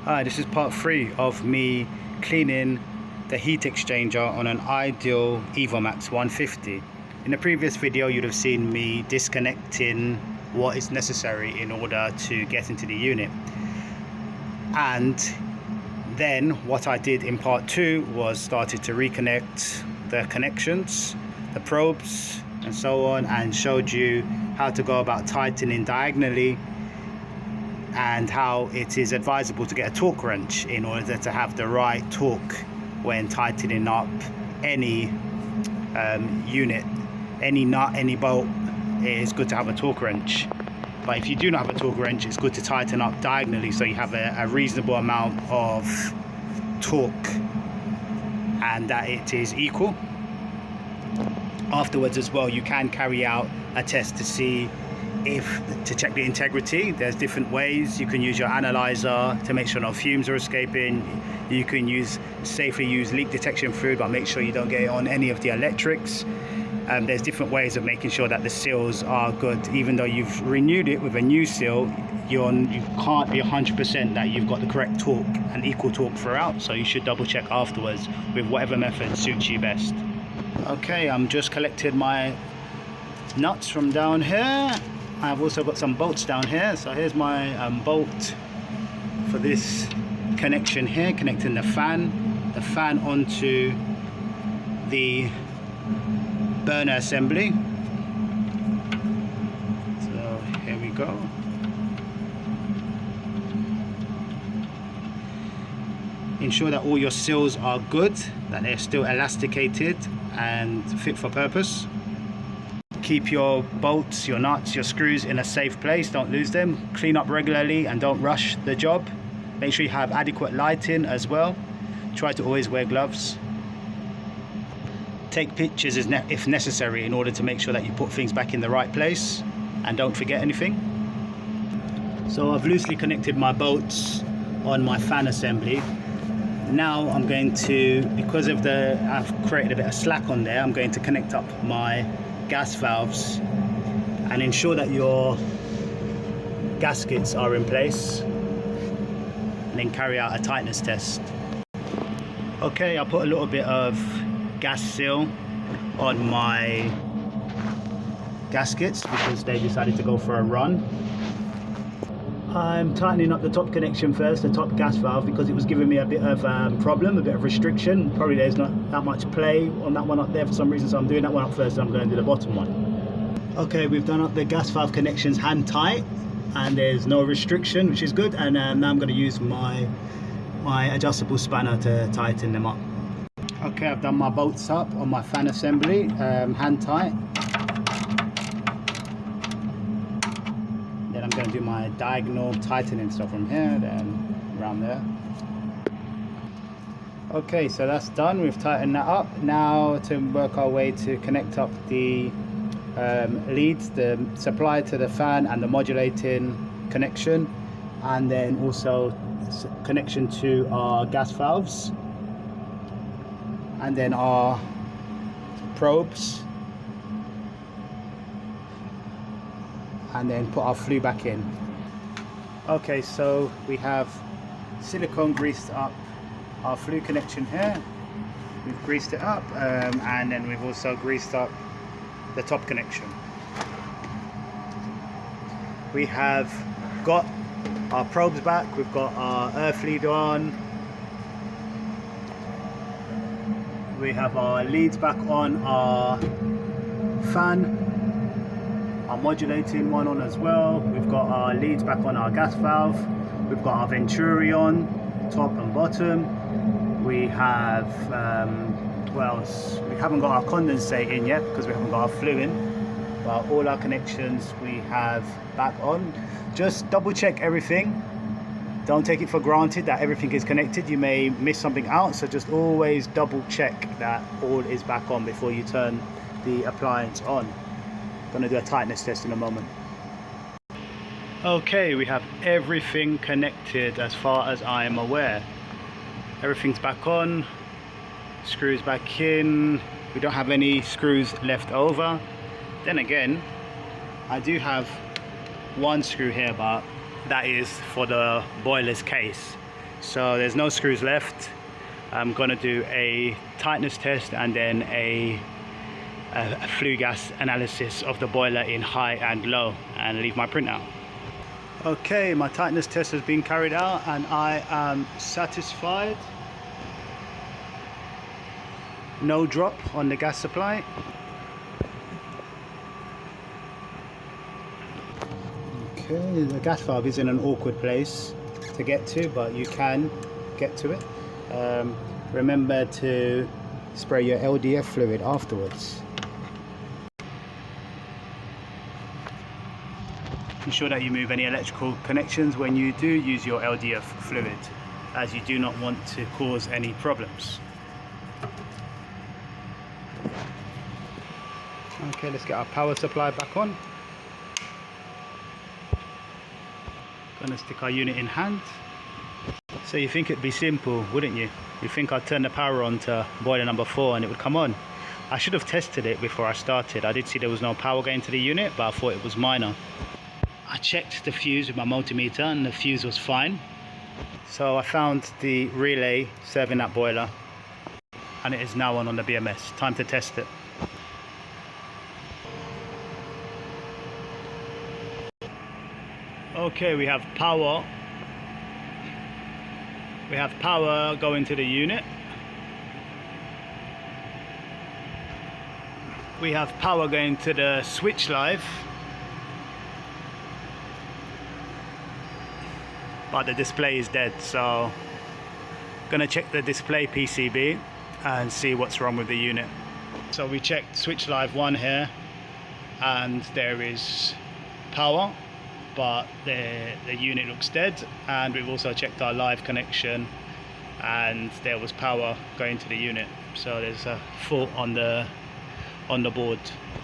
Hi, this is part 3 of me cleaning the heat exchanger on an ideal Evomax 150. In the previous video you'd have seen me disconnecting what is necessary in order to get into the unit, and then what I did in part 2 was started to reconnect the connections, the probes and so on, and showed you how to go about tightening diagonally and how it is advisable to get a torque wrench in order to have the right torque when tightening up any unit, any nut, any bolt. It is good to have a torque wrench, but if you do not have a torque wrench, it's good to tighten up diagonally so you have a reasonable amount of torque and that it is equal. Afterwards as well, you can carry out a test to check the integrity. There's different ways. You can use your analyzer to make sure no fumes are escaping. You can safely use leak detection fluid, but make sure you don't get it on any of the electrics. There's different ways of making sure that the seals are good. Even though you've renewed it with a new seal, you can't be 100% that you've got the correct torque and equal torque throughout, so you should double check afterwards with whatever method suits you best. Okay, I'm just collected my nuts from down here. I've also got some bolts down here. So here's my bolt for this connection here, connecting the fan onto the burner assembly. So here we go. Ensure that all your seals are good, that they're still elasticated and fit for purpose. Keep your bolts, your nuts, your screws in a safe place. Don't lose them. Clean up regularly and don't rush the job. Make sure you have adequate lighting as well. Try to always wear gloves. Take pictures if necessary in order to make sure that you put things back in the right place and don't forget anything. So I've loosely connected my bolts on my fan assembly. Now I'm going to, because of I've created a bit of slack on there, I'm going to connect up my gas valves and ensure that your gaskets are in place, and then carry out a tightness test. Okay, I put a little bit of gas seal on my gaskets because they decided to go for a run. I'm tightening up the top connection first, the top gas valve, because it was giving me a bit of problem, a bit of restriction. Probably there's not that much play on that one up there for some reason, so I'm doing that one up first and I'm going to do the bottom one. Okay, we've done up the gas valve connections hand tight and there's no restriction, which is good, and now I'm going to use my adjustable spanner to tighten them up. Okay, I've done my bolts up on my fan assembly, hand tight. Then I'm going to do my diagonal tightening stuff from here, then around there. Okay, so that's done. We've tightened that up. Now to work our way to connect up the leads, the supply to the fan and the modulating connection, and then also connection to our gas valves, and then our probes, and then put our flue back in. Okay, so we have silicone greased up our flue connection here. We've greased it up, and then we've also greased up the top connection. We have got our probes back, we've got our earth lead on, we have our leads back on our fan, our modulating one on as well. We've got our leads back on our gas valve. We've got our venturi on, top and bottom. We have, what else? We haven't got our condensate in yet because we haven't got our flue in. But all our connections we have back on. Just double check everything. Don't take it for granted that everything is connected. You may miss something out, so just always double check that all is back on before you turn the appliance on. Going to do a tightness test in a moment. Okay, we have everything connected as far as I am aware. Everything's back on, screws back in. We don't have any screws left over. Then again, I do have one screw here, but that is for the boiler's case. So there's no screws left. I'm going to do a tightness test and then a flue gas analysis of the boiler in high and low, and leave my printout. Okay, my tightness test has been carried out and I am satisfied. No drop on the gas supply. Okay, the gas valve is in an awkward place to get to, but you can get to it. Remember to spray your LDF fluid afterwards. Ensure that you move any electrical connections when you do use your LDF fluid, as you do not want to cause any problems. Okay, let's get our power supply back on. Gonna stick our unit in hand. So you think it'd be simple, wouldn't you? You think I'd turn the power on to boiler number 4 and it would come on. I should have tested it before I started. I did see there was no power going to the unit, but I thought it was minor. I checked the fuse with my multimeter and the fuse was fine. So I found the relay serving that boiler and it is now on the BMS. Time to test it. Okay, we have power. We have power going to the unit. We have power going to the switch live. But the display is dead, so gonna check the display PCB and see what's wrong with the unit. So we checked switch live 1 here and there is power, but the unit looks dead. And we've also checked our live connection and there was power going to the unit, so there's a fault on the board.